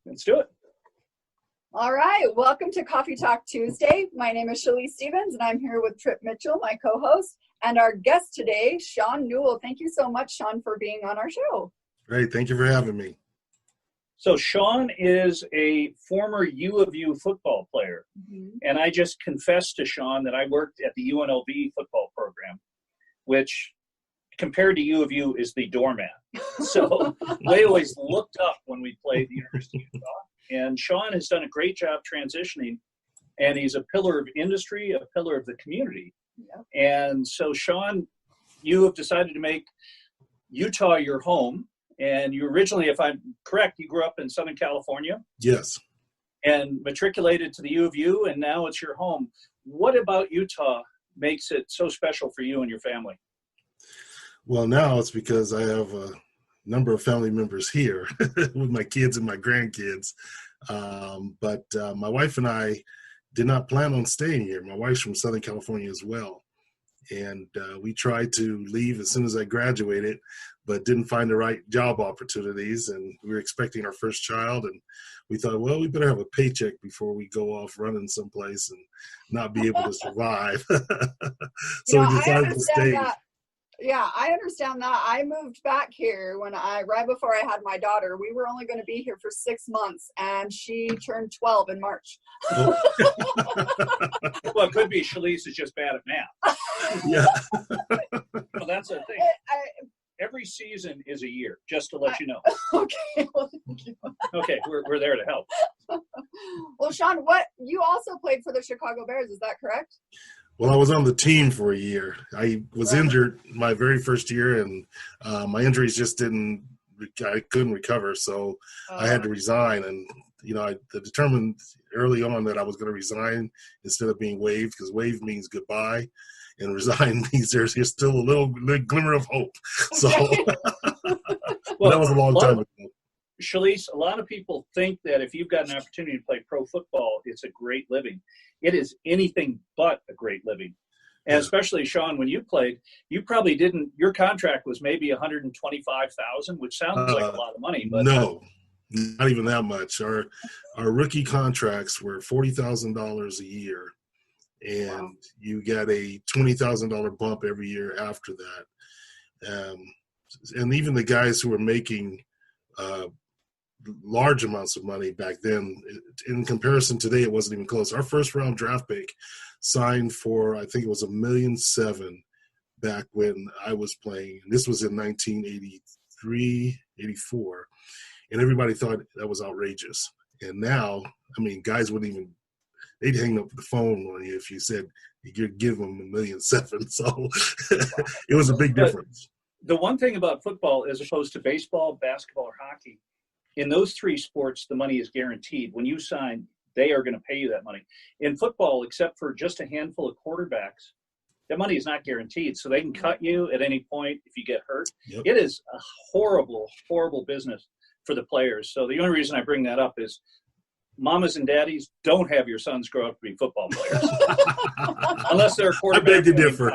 Let's do it. All right. Welcome to Coffee Talk Tuesday. My name is Shalise Stevens, and I'm here with Trip Mitchell, my co-host, and our guest today, Shawn Newell. Thank you so much, Shawn, for being on our show. Great. Thank you for having me. So Shawn is a former U of U football player. And I just confessed to Shawn that I worked at the UNLV football program, which compared to U of U is the doormat. So they always looked up when we played the University of Utah. And Shawn has done a great job transitioning, and he's a pillar of industry, a pillar of the community. Yep. And so Shawn, you have decided to make Utah your home. And you originally, if I'm correct, you grew up in Southern California. Yes. And matriculated to the U of U, and now it's your home. What about Utah makes it so special for you and your family? Well, now it's because I have a number of family members here with my kids and my grandkids. But my wife and I did not plan on staying here. My wife's from Southern California as well. And we tried to leave as soon as I graduated, but didn't find the right job opportunities. And we were expecting our first child, and we thought, well, we better have a paycheck before we go off running someplace and not be able to survive. So we decided to stay. Yeah, I understand that. I moved back here right before I had my daughter. We were only going to be here for 6 months, and she turned 12 in March. Well, it could be Shalise is just bad at math. Yeah. Well, that's the thing. Every season is a year, just to let you know. Okay, well, thank you. Okay, we're there to help. Well, Shawn, you also played for the Chicago Bears, is that correct? Well, I was on the team for a year. I was injured my very first year, and my injuries just I couldn't recover, so I had to resign. And, I determined early on that I was going to resign instead of being waived, because waive means goodbye, and resign means there's still a little glimmer of hope. So well, that was a long time ago. Shalise, a lot of people think that if you've got an opportunity to play pro football, it's a great living. It is anything but a great living. And especially, Shawn, when you played, you probably didn't, your contract was maybe $125,000, which sounds like a lot of money. But no, not even that much. Our rookie contracts were $40,000 a year, and you got a $20,000 bump every year after that. And even the guys who were making large amounts of money back then, in comparison today, it wasn't even close. Our first round draft pick signed for, I think it was $1.7 million back when I was playing. This was in 1983, 84. And everybody thought that was outrageous. And now, guys they'd hang up the phone on you if you said you'd give them $1.7 million. So it was a big difference. The one thing about football, as opposed to baseball, basketball, or hockey, in those three sports, the money is guaranteed. When you sign, they are going to pay you that money. In football, except for just a handful of quarterbacks, that money is not guaranteed. So they can cut you at any point if you get hurt. Yep. It is a horrible, horrible business for the players. So the only reason I bring that up is mamas and daddies, don't have your sons grow up to be football players. Unless they're a quarterback. I beg to differ.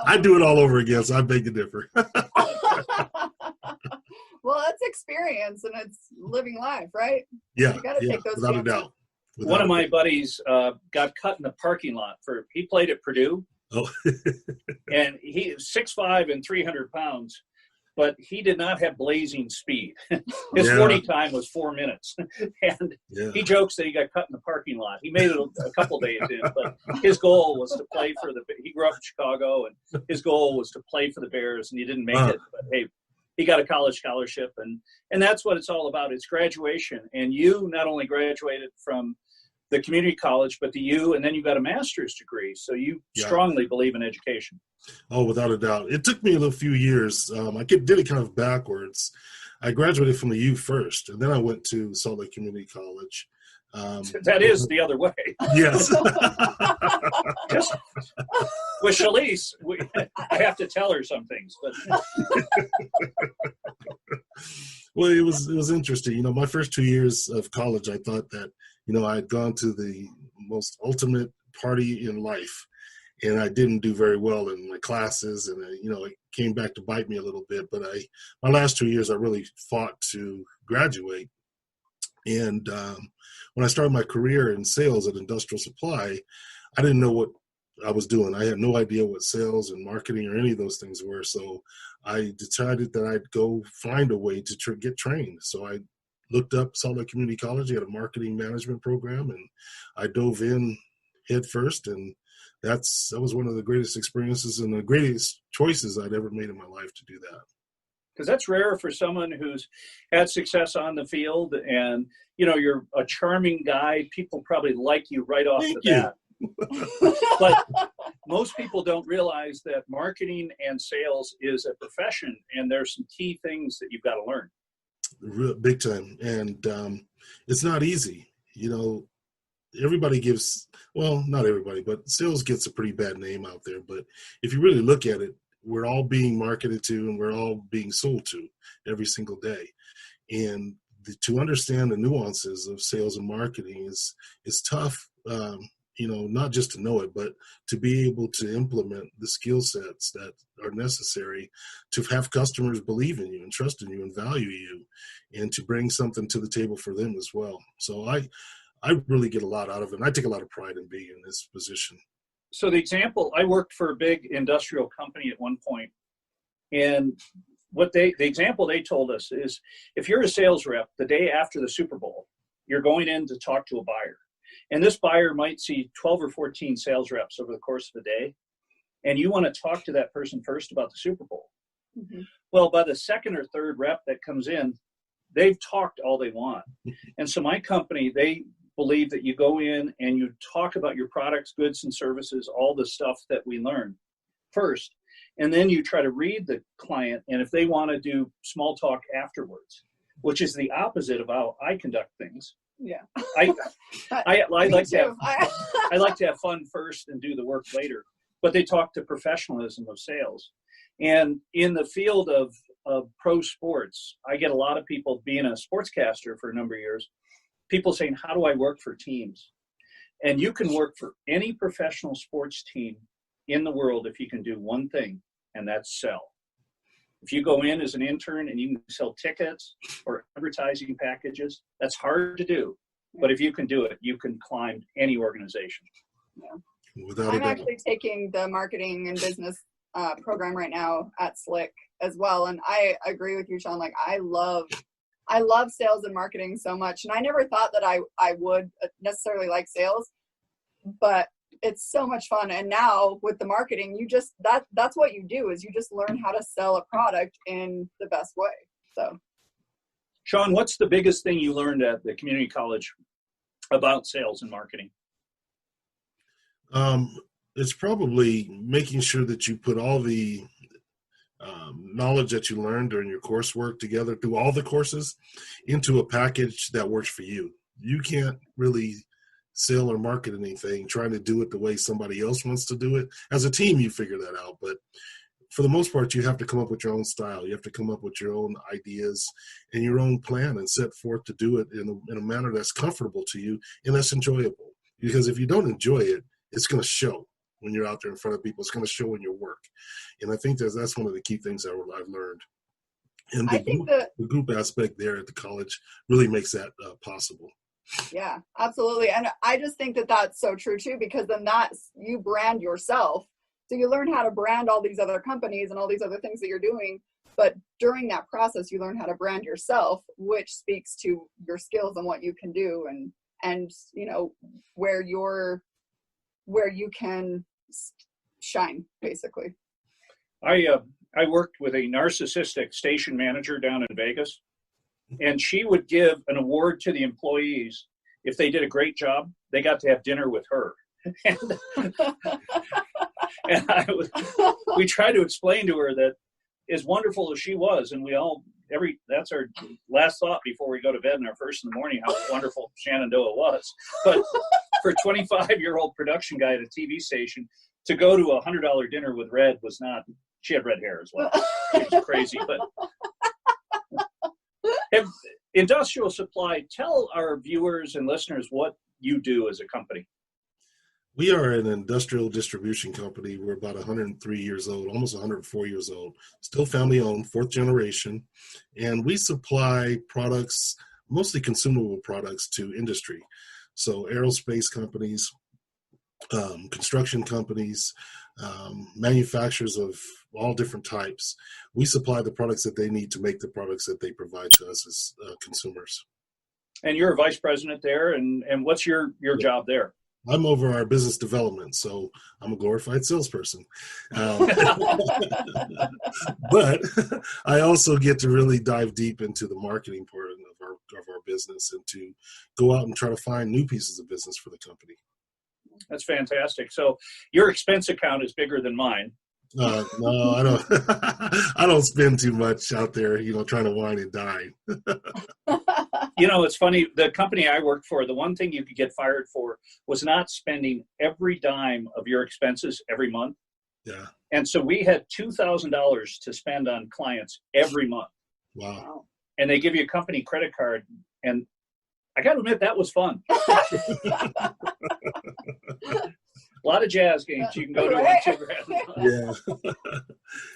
I do it all over again, so I beg to differ. Well, it's experience and it's living life, right? Yeah, you got to take those without a doubt. One of my buddies got cut in the parking lot he played at Purdue. Oh. And he was 6'5" and 300 pounds, but he did not have blazing speed. His 40 time was 4 minutes. And he jokes that he got cut in the parking lot. He made it a couple days in, but his goal was to play for he grew up in Chicago, and his goal was to play for the Bears, and he didn't make it. But hey, he got a college scholarship, and that's what it's all about. It's graduation. And you not only graduated from the community college, but and then you got a master's degree. So you strongly believe in education. Oh, without a doubt. It took me a few years. I did it kind of backwards. I graduated from the U first, and then I went to Salt Lake Community College. That is the other way. Yes. With Shalise, I have to tell her some things. But well, it was interesting. My first 2 years of college, I thought that I had gone to the most ultimate party in life, and I didn't do very well in my classes, and it came back to bite me a little bit. But my last 2 years, I really fought to graduate. And when I started my career in sales at Industrial Supply, I didn't know what I was doing. I had no idea what sales and marketing or any of those things were. So I decided that I'd go find a way to get trained. So I looked up Salt Lake Community College. They had a marketing management program, and I dove in head first. And that was one of the greatest experiences and the greatest choices I'd ever made in my life to do that. Because that's rare for someone who's had success on the field, and you're a charming guy. People probably like you right off the bat. But most people don't realize that marketing and sales is a profession, and there's some key things that you've got to learn. Big time. And it's not easy. Everybody not everybody, but sales gets a pretty bad name out there. But if you really look at it, we're all being marketed to, and we're all being sold to every single day. And to understand the nuances of sales and marketing is tough, not just to know it, but to be able to implement the skill sets that are necessary to have customers believe in you and trust in you and value you, and to bring something to the table for them as well. So I really get a lot out of it, and I take a lot of pride in being in this position. So the example, I worked for a big industrial company at one point, and the example they told us is, if you're a sales rep, the day after the Super Bowl, you're going in to talk to a buyer. And this buyer might see 12 or 14 sales reps over the course of the day, and you want to talk to that person first about the Super Bowl. Mm-hmm. Well, by the second or third rep that comes in, they've talked all they want. And so my company, they believe that you go in and you talk about your products, goods, and services, all the stuff that we learn first. And then you try to read the client, and if they want to do small talk afterwards, which is the opposite of how I conduct things. Yeah. I like to have fun first and do the work later. But they talk to professionalism of sales. And in the field of pro sports, I get a lot of people, being a sportscaster for a number of years, people saying, how do I work for teams? And you can work for any professional sports team in the world if you can do one thing, and that's sell. If you go in as an intern and you can sell tickets or advertising packages, that's hard to do. But if you can do it, you can climb any organization. Yeah. I'm actually taking the marketing and business program right now at SLCC as well. And I agree with you, Shawn. Like, I love sales and marketing so much. And I never thought that I would necessarily like sales, but it's so much fun. And now with the marketing, that's what you do, is you just learn how to sell a product in the best way. So, Shawn, what's the biggest thing you learned at the community college about sales and marketing? It's probably making sure that you put all the knowledge that you learned during your coursework together through all the courses into a package that works for you. You can't really sell or market anything trying to do it the way somebody else wants to do it. As a team, you figure that out. But for the most part, you have to come up with your own style. You have to come up with your own ideas and your own plan and set forth to do it in a manner that's comfortable to you and that's enjoyable. Because if you don't enjoy it, it's going to show when you're out there in front of people. It's going to show in your work. And I think that's one of the key things that I've learned. And the group aspect there at the college really makes that possible. Yeah, absolutely. And I just think that that's so true too, because then you brand yourself. So you learn how to brand all these other companies and all these other things that you're doing. But during that process, you learn how to brand yourself, which speaks to your skills and what you can do, and where you can shine, basically. I worked with a narcissistic station manager down in Vegas, and she would give an award to the employees if they did a great job. They got to have dinner with her. And we tried to explain to her that, as wonderful as she was, and that's our last thought before we go to bed and our first in the morning, how wonderful Shenandoah was. But for a 25-year-old production guy at a TV station to go to a $100 dinner with Red was not. She had red hair as well. It was crazy. But Industrial Supply, tell our viewers and listeners what you do as a company. We are an industrial distribution company. We're about 103 years old, almost 104 years old, still family owned, fourth generation. And we supply products, mostly consumable products, to industry. So aerospace companies, construction companies, manufacturers of all different types. We supply the products that they need to make the products that they provide to us as consumers. And you're a vice president there, and what's your job there? I'm over our business development, so I'm a glorified salesperson. But I also get to really dive deep into the marketing part of our business and to go out and try to find new pieces of business for the company. That's fantastic. So your expense account is bigger than mine. No, I don't. I don't spend too much out there, trying to wine and dine. It's funny. The company I worked for, the one thing you could get fired for was not spending every dime of your expenses every month. Yeah. And so we had $2,000 to spend on clients every month. Wow. And they give you a company credit card, and I got to admit that was fun. A lot of jazz games you can go to. Right. Yeah.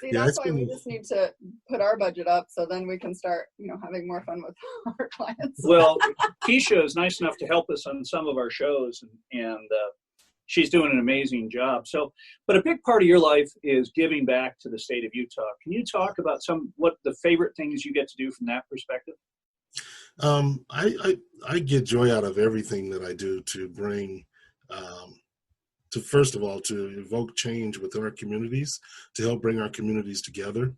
See, that's why we just need to put our budget up, so then we can start, having more fun with our clients. Well, Keisha is nice enough to help us on some of our shows, and she's doing an amazing job. So, but a big part of your life is giving back to the state of Utah. Can you talk about what the favorite things you get to do from that perspective? I get joy out of everything that I do to bring, first of all, to evoke change within our communities, to help bring our communities together,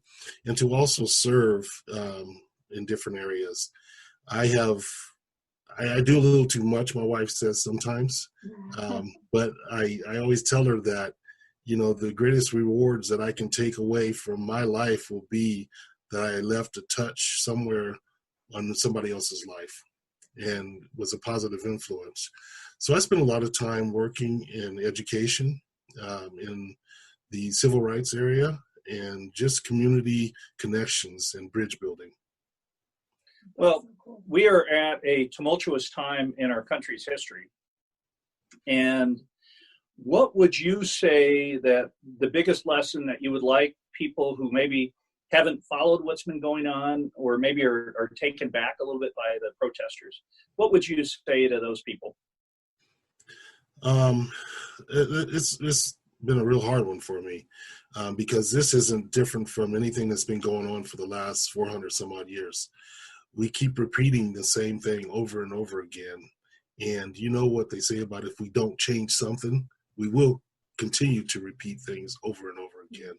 and to also serve in different areas. I do a little too much, my wife says sometimes, but I always tell her that, the greatest rewards that I can take away from my life will be that I left a touch somewhere on somebody else's life and was a positive influence. So I spend a lot of time working in education, in the civil rights area, and just community connections and bridge building. Well, we are at a tumultuous time in our country's history. And what would you say that the biggest lesson that you would like people who maybe haven't followed what's been going on, or maybe are taken back a little bit by the protesters, what would you say to those people? It's been a real hard one for me, because this isn't different from anything that's been going on for the last 400 some odd years. We keep repeating the same thing over and over again. And you know what they say about if we don't change something, we will continue to repeat things over and over again.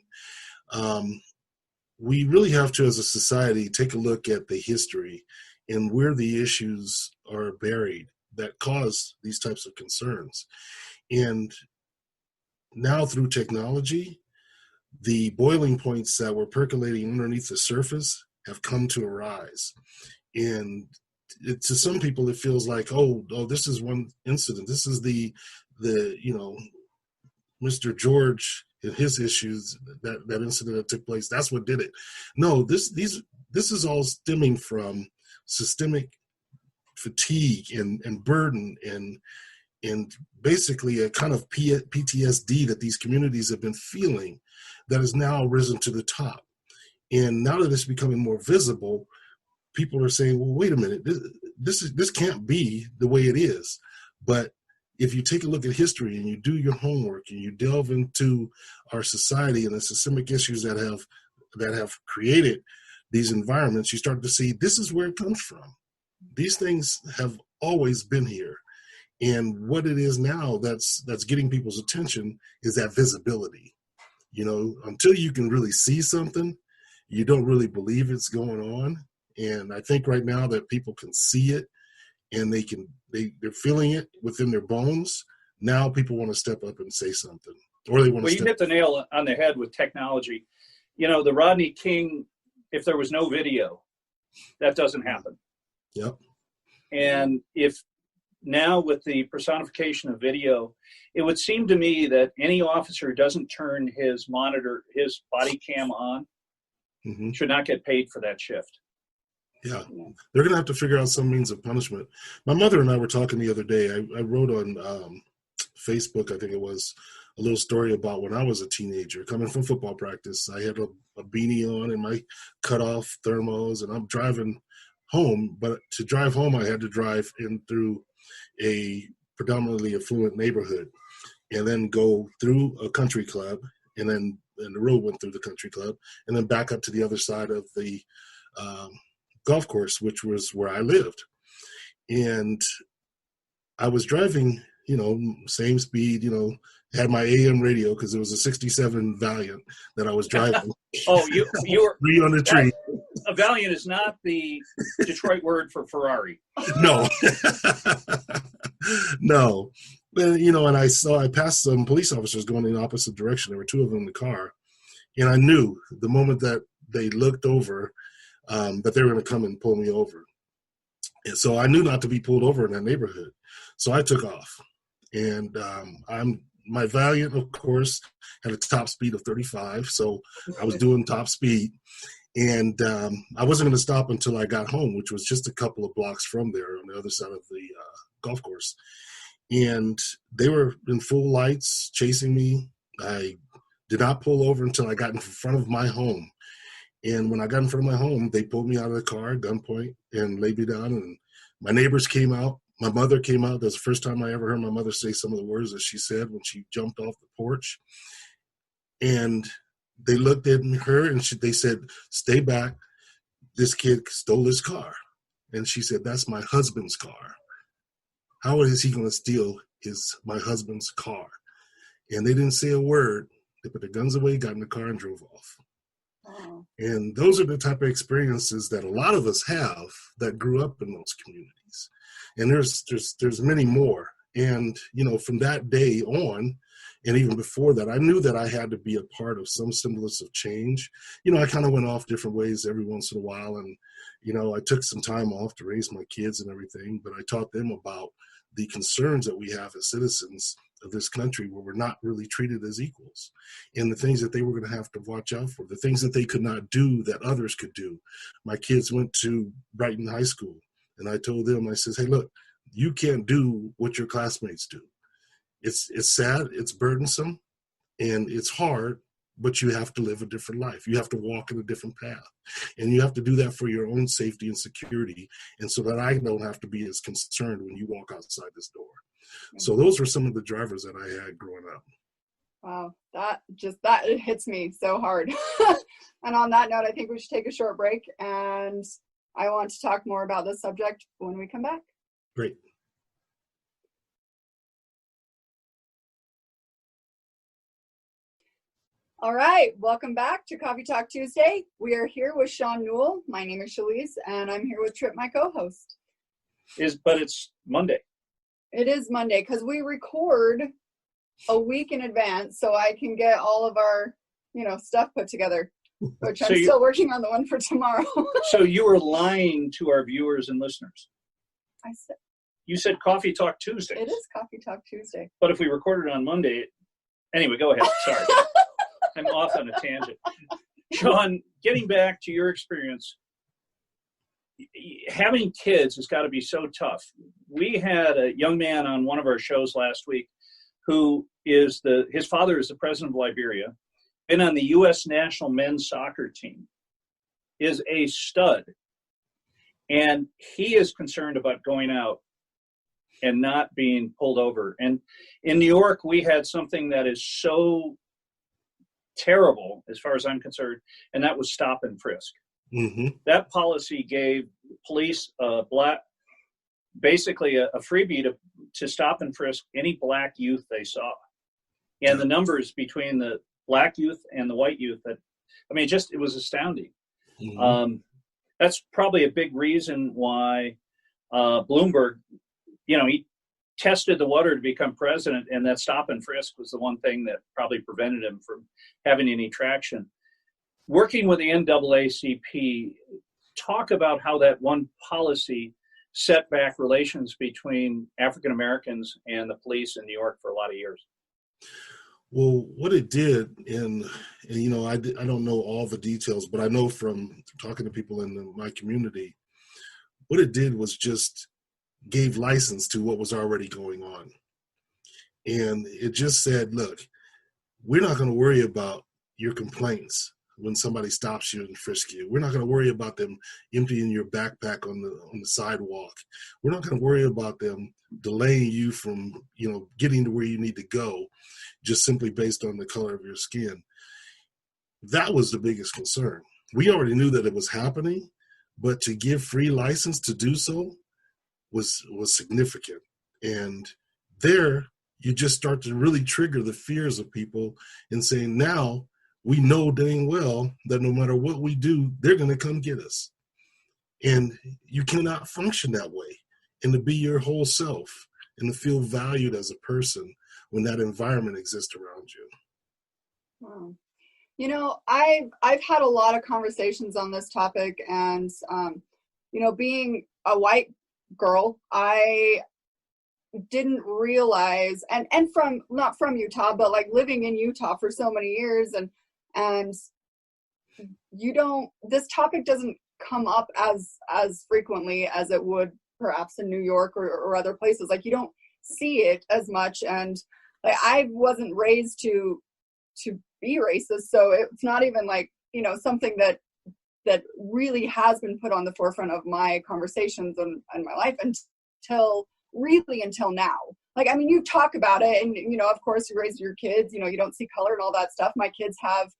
We really have to, as a society, take a look at the history and where the issues are buried that cause these types of concerns. And now through technology, the boiling points that were percolating underneath the surface have come to arise. And to some people, it feels like, oh, this is one incident. This is the Mr. George and his issues, that incident that took place. That's what did it. No, this is all stemming from systemic fatigue and burden and basically a kind of PTSD that these communities have been feeling that has now risen to the top. And now that it's becoming more visible, people are saying, well, wait a minute, this can't be the way it is. But if you take a look at history and you do your homework and you delve into our society and the systemic issues that have created these environments, you start to see this is where it comes from. These things have always been here. And what it is now that's getting people's attention is that visibility. Until you can really see something, you don't really believe it's going on. And I think right now that people can see it and they're feeling it within their bones. Now people want to step up and say something, or they want to. Well, you hit the nail on the head with technology. The Rodney King, if there was no video, that doesn't happen. Yep. And if now with the personification of video, it would seem to me that any officer who doesn't turn his body cam on, should not get paid for that shift. Yeah, they're going to have to figure out some means of punishment. My mother and I were talking the other day. I wrote on Facebook, I think it was, a little story about when I was a teenager coming from football practice. I had a beanie on and my cutoff thermals, and I'm driving home. But to drive home, I had to drive in through a predominantly affluent neighborhood and then go through a country club, and the road went through the country club and then back up to the other side of the golf course, which was where I lived. And I was driving, same speed, had my AM radio because it was a 67 Valiant that I was driving. Oh, you were three on the tree. A Valiant is not the Detroit word for Ferrari. No. No. And I passed some police officers going in the opposite direction. There were two of them in the car. And I knew the moment that they looked over that they were going to come and pull me over. And so I knew not to be pulled over in that neighborhood. So I took off. And my Valiant, of course, had a top speed of 35. So I was doing top speed. And I wasn't going to stop until I got home, which was just a couple of blocks from there on the other side of the golf course. And they were in full lights chasing me. I did not pull over until I got in front of my home. And when I got in front of my home, they pulled me out of the car, gunpoint, and laid me down. And my neighbors came out. My mother came out. That's the first time I ever heard my mother say some of the words that she said when she jumped off the porch. And they looked at her and they said, "Stay back. This kid stole his car." And she said, "That's my husband's car. How is he going to steal my husband's car?" And they didn't say a word. They put their guns away, got in the car, and drove off. Wow. And those are the type of experiences that a lot of us have that grew up in those communities. And there's many more. And, from that day on, and even before that, I knew that I had to be a part of some semblance of change. I kind of went off different ways every once in a while. And, I took some time off to raise my kids and everything, but I taught them about the concerns that we have as citizens of this country where we're not really treated as equals, and the things that they were going to have to watch out for, the things that they could not do that others could do. My kids went to Brighton High School, and I told them, I says, "Hey, look, you can't do what your classmates do. It's sad, it's burdensome, and it's hard, but you have to live a different life. You have to walk in a different path, and you have to do that for your own safety and security, and so that I don't have to be as concerned when you walk outside this door." So those were some of the drivers that I had growing up. Wow, that hits me so hard. And on that note, I think we should take a short break, and I want to talk more about this subject when we come back. Great. All right, welcome back to Coffee Talk Tuesday. We are here with Shawn Newell. My name is Shalise, and I'm here with Trip, my co-host. But it's Monday. It is Monday because we record a week in advance, so I can get all of our, stuff put together. Which I'm still working on the one for tomorrow. So you were lying to our viewers and listeners. You said Coffee Talk Tuesday. It is Coffee Talk Tuesday. But if we recorded on Monday, anyway, go ahead. Sorry. I'm off on a tangent. Shawn, getting back to your experience, having kids has got to be so tough. We had a young man on one of our shows last week who his father is the president of Liberia, been on the U.S. national men's soccer team, is a stud. And he is concerned about going out and not being pulled over. And in New York, we had something that is so terrible as far as I'm concerned, and that was stop and frisk. Mm-hmm. That policy gave police basically a freebie to stop and frisk any black youth they saw. And the numbers between the black youth and the white youth, it was astounding. Mm-hmm. That's probably a big reason why Bloomberg, he tested the water to become president, and that stop and frisk was the one thing that probably prevented him from having any traction. Working with the NAACP, talk about how that one policy set back relations between African Americans and the police in New York for a lot of years. Well, what it did, and I don't know all the details, but I know from talking to people in my community, what it did was just gave license to what was already going on. And it just said, look, we're not going to worry about your complaints when somebody stops you and frisks you. We're not going to worry about them emptying your backpack on the sidewalk. We're not going to worry about them delaying you from, getting to where you need to go just simply based on the color of your skin. That was the biggest concern. We already knew that it was happening, but to give free license to do so was significant. And there you just start to really trigger the fears of people and saying, now we know dang well that no matter what we do, they're going to come get us. And you cannot function that way and to be your whole self and to feel valued as a person when that environment exists around you. Wow. I've had a lot of conversations on this topic, and, being a white girl, I didn't realize, and not from Utah, but like living in Utah for so many years, and this topic doesn't come up as frequently as it would perhaps in New York or other places. Like, you don't see it as much, and like, I wasn't raised to be racist, so it's not even like, something that really has been put on the forefront of my conversations and my life until now. Like, I mean, you talk about it, and of course you raise your kids, you don't see color and all that stuff. My kids have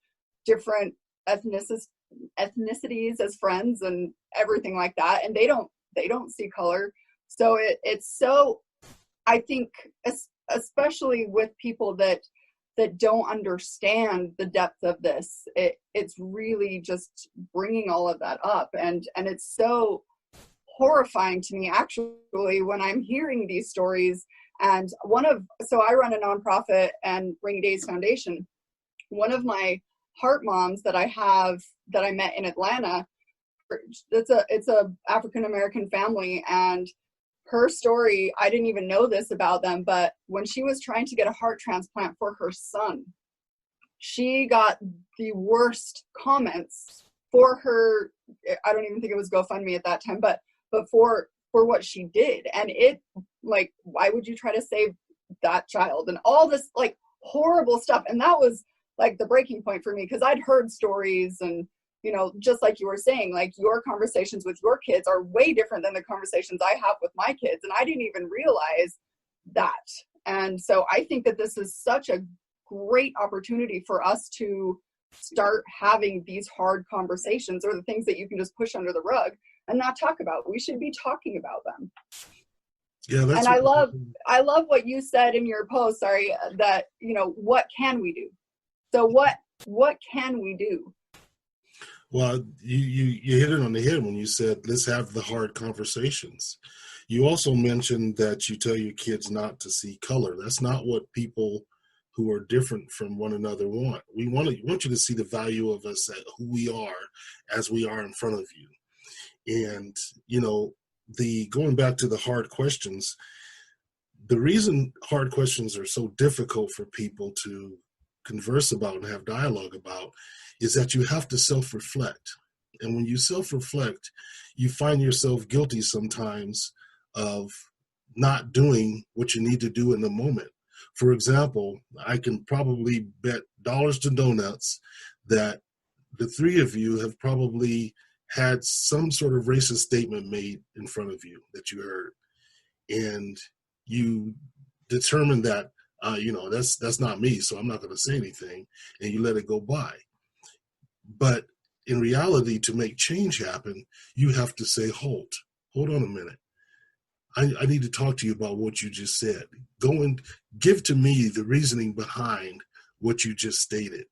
different ethnicities as friends and everything like that, and they don't see color. So it's so, I think, especially with people that don't understand the depth of this, it's really just bringing all of that up, and it's so horrifying to me actually when I'm hearing these stories. And so I run a nonprofit and Rainy Days Foundation. One of my heart moms that I met in Atlanta, it's a African American family, and her story, I didn't even know this about them, but when she was trying to get a heart transplant for her son, she got the worst comments for her. I don't even think it was GoFundMe at that time, but for what she did. And it, like, why would you try to save that child? And all this like horrible stuff. And that was like the breaking point for me, because I'd heard stories, and just like you were saying, like, your conversations with your kids are way different than the conversations I have with my kids. And I didn't even realize that. And so I think that this is such a great opportunity for us to start having these hard conversations, or the things that you can just push under the rug and not talk about. We should be talking about them. Yeah, that's. And I love what you said in your post, that, what can we do? So what can we do? Well, you hit it on the head when you said, let's have the hard conversations. You also mentioned that you tell your kids not to see color. That's not what people who are different from one another want. We want you to see the value of us at who we are as we are in front of you. And, going back to the hard questions, the reason hard questions are so difficult for people to converse about and have dialogue about is that you have to self-reflect. And when you self-reflect, you find yourself guilty sometimes of not doing what you need to do in the moment. For example, I can probably bet dollars to donuts that the three of you have probably had some sort of racist statement made in front of you that you heard. And you determine that, that's not me, so I'm not going to say anything, and you let it go by. But in reality, to make change happen, you have to say, hold on a minute. I need to talk to you about what you just said. Go and give to me the reasoning behind what you just stated.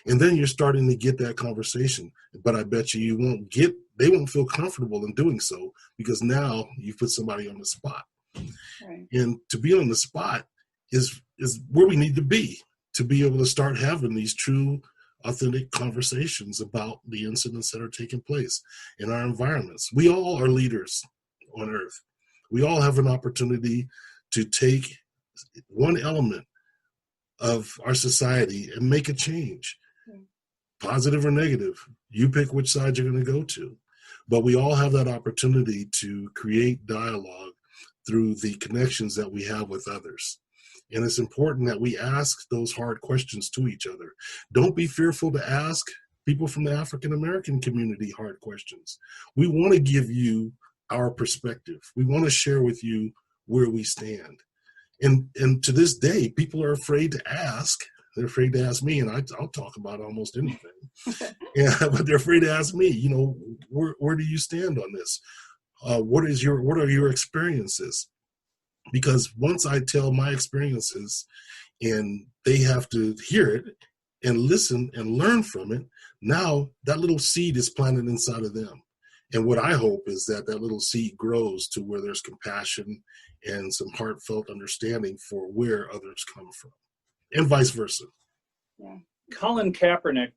And then you're starting to get that conversation. But I bet they won't feel comfortable in doing so, because now you've put somebody on the spot. Right. And to be on the spot is where we need to be able to start having these true, authentic conversations about the incidents that are taking place in our environments. We all are leaders on earth. We all have an opportunity to take one element of our society and make a change, positive or negative. You pick which side you're going to go to. But we all have that opportunity to create dialogue through the connections that we have with others. And it's important that we ask those hard questions to each other. Don't be fearful to ask people from the African American community hard questions. We want to give you our perspective. We want to share with you where we stand. And to this day, people are afraid to ask. They're afraid to ask me, and I'll talk about almost anything. Yeah, but they're afraid to ask me, you know, where do you stand on this? What are your experiences? Because once I tell my experiences and they have to hear it and listen and learn from it, now that little seed is planted inside of them. And what I hope is that that little seed grows to where there's compassion and some heartfelt understanding for where others come from, and vice versa. Yeah. Colin Kaepernick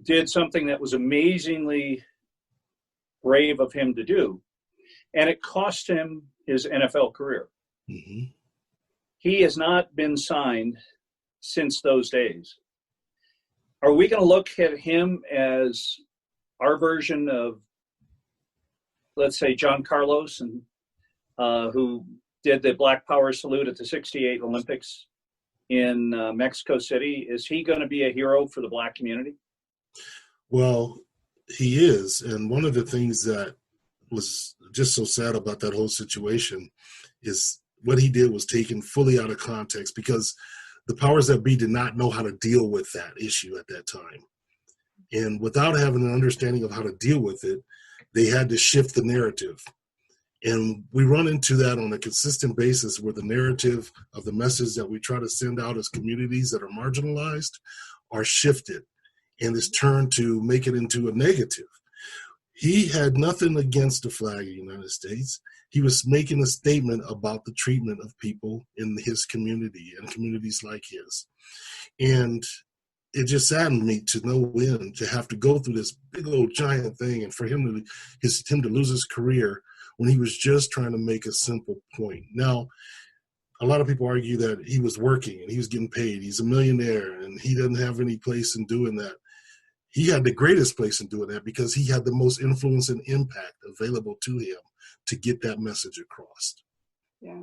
did something that was amazingly brave of him to do, and it cost him his NFL career. Mm-hmm. He has not been signed since those days. Are we going to look at him as our version of, let's say, John Carlos, and who did the Black Power salute at the '68 Olympics in Mexico City? Is he going to be a hero for the Black community? Well, he is. And one of the things that was just so sad about that whole situation is what he did was taken fully out of context, because the powers that be did not know how to deal with that issue at that time. And without having an understanding of how to deal with it, they had to shift the narrative. And we run into that on a consistent basis, where the narrative of the message that we try to send out as communities that are marginalized are shifted and is turned to make it into a negative. He had nothing against the flag of the United States. He was making a statement about the treatment of people in his community and communities like his. And it just saddened me to no end to have to go through this big old giant thing, and for him to lose his career when he was just trying to make a simple point. Now, a lot of people argue that he was working and he was getting paid. He's a millionaire and he doesn't have any place in doing that. He had the greatest place in doing that because he had the most influence and impact available to him to get that message across. Yeah.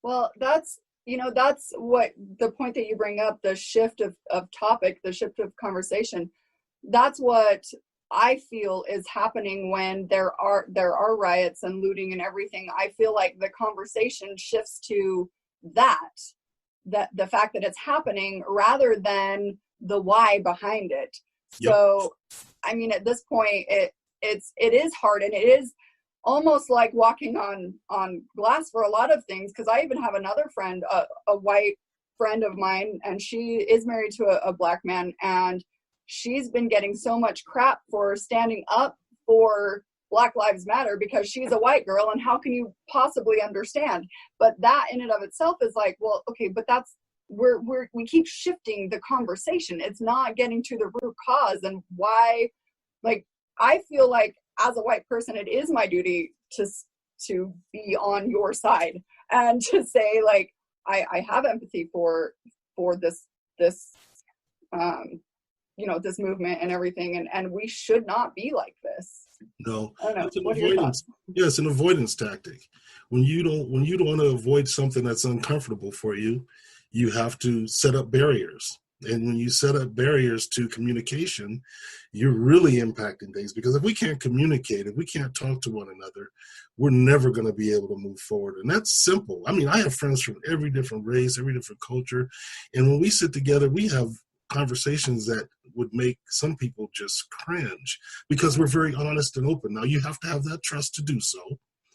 Well, that's what the point that you bring up, the shift of topic, the shift of conversation. That's what I feel is happening when there are riots and looting and everything. I feel like the conversation shifts to that the fact that it's happening rather than the why behind it. Yep. So, I mean, at this point, it is hard, and it is almost like walking on glass for a lot of things. Because I even have another friend, a white friend of mine, and she is married to a Black man, and she's been getting so much crap for standing up for Black Lives Matter because she's a white girl, and how can you possibly understand? But that in and of itself is like, well, okay, but that's we keep shifting the conversation. It's not getting to the root cause and why. Like, I feel like as a white person, it is my duty to be on your side and to say, like, I have empathy for this this movement and everything, and we should not be like this. No, I don't know. it's an What are your avoidance. thoughts? Yeah, it's an avoidance tactic. When you don't want to avoid something that's uncomfortable for you, you have to set up barriers. And when you set up barriers to communication, you're really impacting things. Because if we can't communicate, if we can't talk to one another, we're never going to be able to move forward. And that's simple. I mean, I have friends from every different race, every different culture. And when we sit together, we have conversations that would make some people just cringe because we're very honest and open. Now, you have to have that trust to do so.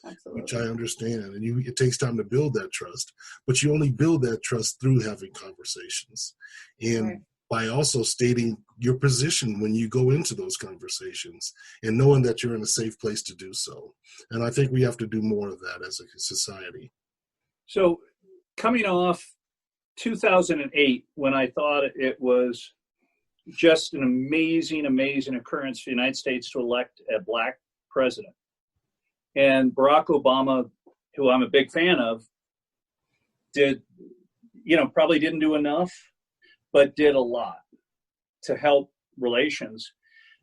Absolutely. Which I understand, and it takes time to build that trust, but you only build that trust through having conversations, and right. by also stating your position when you go into those conversations, and knowing that you're in a safe place to do so. And I think we have to do more of that as a society. So, coming off 2008, when I thought it was just an amazing, amazing occurrence for the United States to elect a Black president. And Barack Obama, who I'm a big fan of, probably didn't do enough, but did a lot to help relations.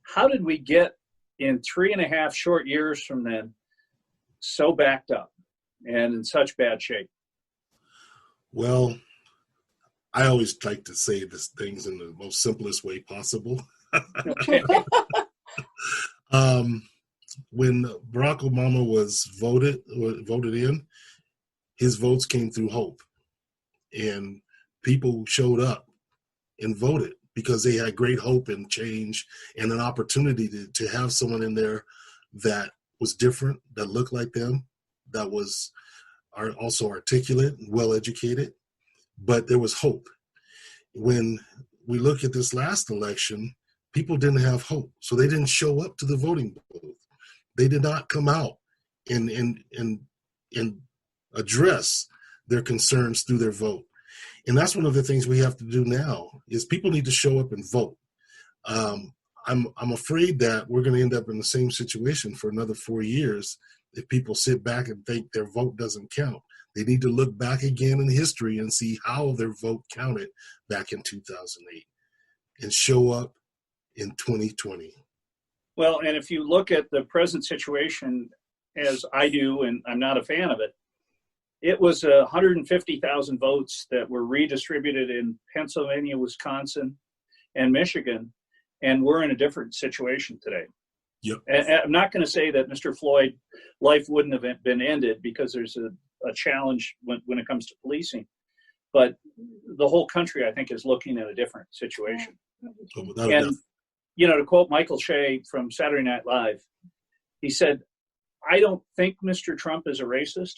How did we get in 3.5 short years from then so backed up and in such bad shape? Well, I always like to say these things in the most simplest way possible. When Barack Obama was voted in, his votes came through hope, and people showed up and voted because they had great hope and change and an opportunity to have someone in there that was different, that looked like them, that was also articulate and well-educated, but there was hope. When we look at this last election, people didn't have hope, so they didn't show up to the voting booth. They did not come out and address their concerns through their vote. And that's one of the things we have to do now is people need to show up and vote. I'm afraid that we're going to end up in the same situation for another 4 years if people sit back and think their vote doesn't count. They need to look back again in history and see how their vote counted back in 2008 and show up in 2020. Well, and if you look at the present situation, as I do, and I'm not a fan of it, it was 150,000 votes that were redistributed in Pennsylvania, Wisconsin, and Michigan, and we're in a different situation today. Yep. And I'm not going to say that Mr. Floyd's life wouldn't have been ended because there's a challenge when it comes to policing, but the whole country, I think, is looking at a different situation. And, you know, to quote Michael Shea from Saturday Night Live, he said, "I don't think Mr. Trump is a racist,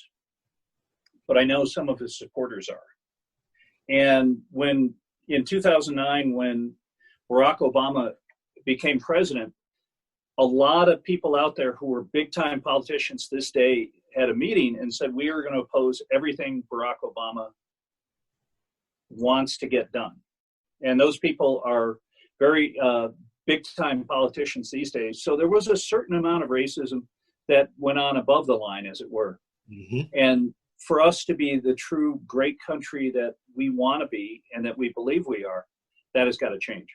but I know some of his supporters are." And when in 2009, when Barack Obama became president, a lot of people out there who were big time politicians this day had a meeting and said, we are going to oppose everything Barack Obama wants to get done. And those people are very big time politicians these days. So there was a certain amount of racism that went on above the line, as it were. Mm-hmm. And for us to be the true great country that we want to be and that we believe we are, that has got to change.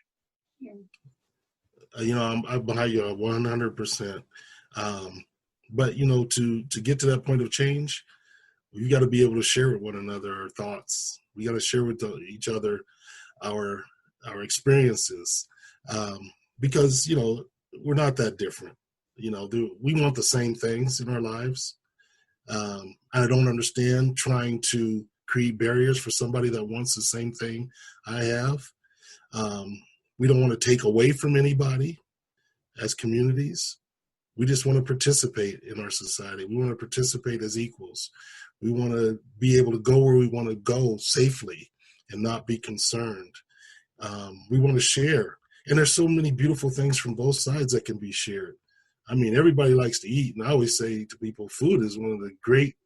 Yeah. You know, I'm behind you 100%. But, you know, to get to that point of change, you got to be able to share with one another our thoughts. We got to share with each other our experiences, because, you know, we're not that different. You know, we want the same things in our lives. I don't understand trying to create barriers for somebody that wants the same thing I have. We don't want to take away from anybody as communities. We just want to participate in our society. We want to participate as equals. We want to be able to go where we want to go safely and not be concerned. We want to share. And there's so many beautiful things from both sides that can be shared. I mean, everybody likes to eat. And I always say to people, food is one of the great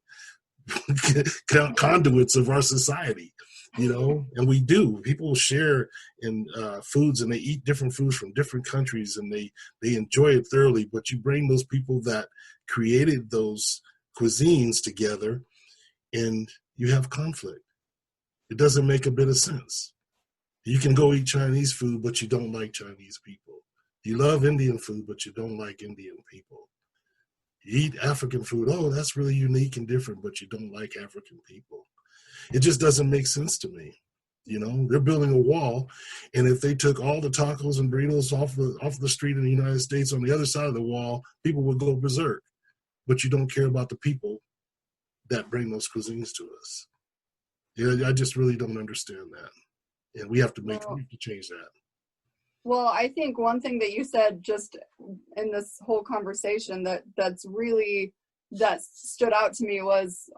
conduits of our society, you know, and we do. People share in foods, and they eat different foods from different countries, and they enjoy it thoroughly. But you bring those people that created those cuisines together, and you have conflict. It doesn't make a bit of sense. You can go eat Chinese food, but you don't like Chinese people. You love Indian food, but you don't like Indian people. You eat African food, oh, that's really unique and different, but you don't like African people. It just doesn't make sense to me. You know, they're building a wall, and if they took all the tacos and burritos off the street in the United States on the other side of the wall, people would go berserk. But you don't care about the people that bring those cuisines to us. Yeah, I just really don't understand that, and we have to change that. Well, I think one thing that you said just in this whole conversation that stood out to me was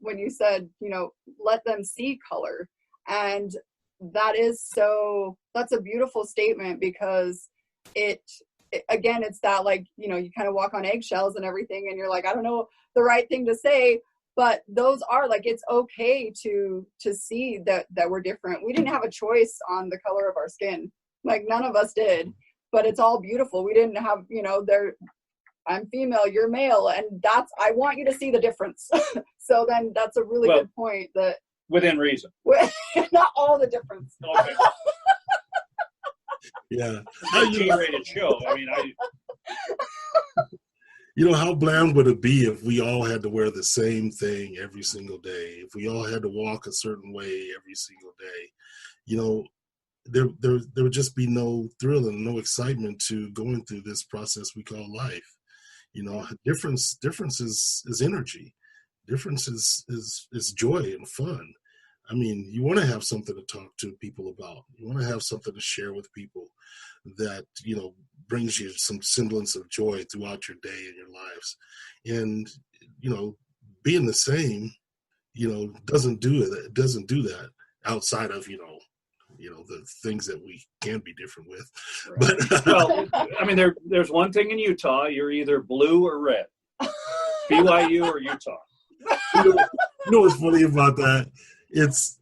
when you said, you know, let them see color. And that's a beautiful statement, because again, it's that, like, you know, you kind of walk on eggshells and everything, and you're like, I don't know the right thing to say, but those are, like, it's okay to see that we're different. We didn't have a choice on the color of our skin. Like, none of us did, but it's all beautiful. We didn't have, you know, I'm female, you're male, and I want you to see the difference. So then that's a really good point, that within reason. Not all the difference. Okay. Yeah. G-rated show. I mean, how bland would it be if we all had to wear the same thing every single day? If we all had to walk a certain way every single day? There would just be no thrill and no excitement to going through this process we call life. Difference is energy. Difference is joy and fun. I mean, you want to have something to talk to people about. You want to have something to share with people that, brings you some semblance of joy throughout your day and your lives. And, being the same, doesn't do it. It doesn't do that outside of, the things that we can be different with. Right. But Well, I mean, there's one thing in Utah: you're either blue or red, BYU or Utah. What's funny about that? It's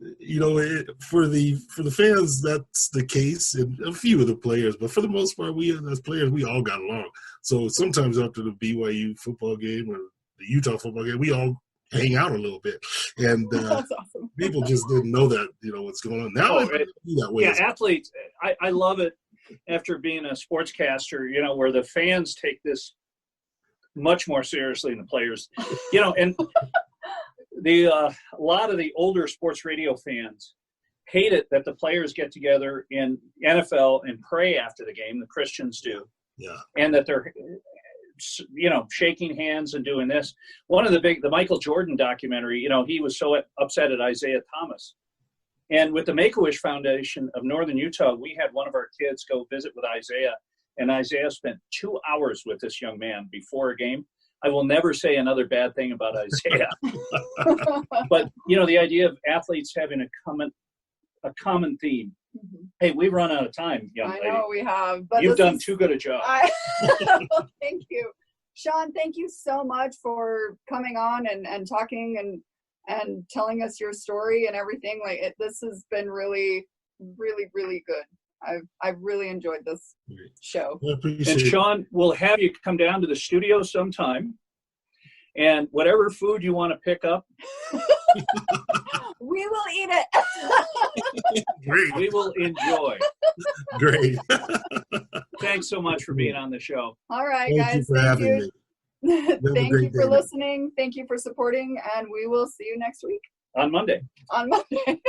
for the fans that's the case, and a few of the players, but for the most part, we as players we all got along. So sometimes after the BYU football game or the Utah football game, we all hang out a little bit, and That's awesome. people just didn't know that what's going on now. It's that way. Yeah, athletes. I love it after being a sportscaster. Where the fans take this much more seriously than the players. And a lot of the older sports radio fans hate it that the players get together in NFL and pray after the game. The Christians do. Yeah. And that they're, shaking hands and doing this. One of the Michael Jordan documentary, he was so upset at Isaiah Thomas. And with the Make-A-Wish Foundation of Northern Utah, we had one of our kids go visit with Isaiah, and Isaiah spent 2 hours with this young man before a game. I will never say another bad thing about Isaiah. But, the idea of athletes having a common theme. Mm-hmm. Hey, we've run out of time, young lady. I know we have. But You've done too good a job. Thank you. Shawn, thank you so much for coming on and talking and telling us your story and everything. This has been really, really, really good. I've really enjoyed this show. I appreciate And Shawn, we'll have you come down to the studio sometime, and whatever food you want to pick up, we will eat it. Great. we will enjoy. Great. Thanks so much for being on the show. All right, Thank guys. you for having me. Thank you great for day. listening. Thank you for supporting, and we will see you next week On Monday. on Monday,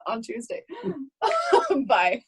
on Tuesday. Bye.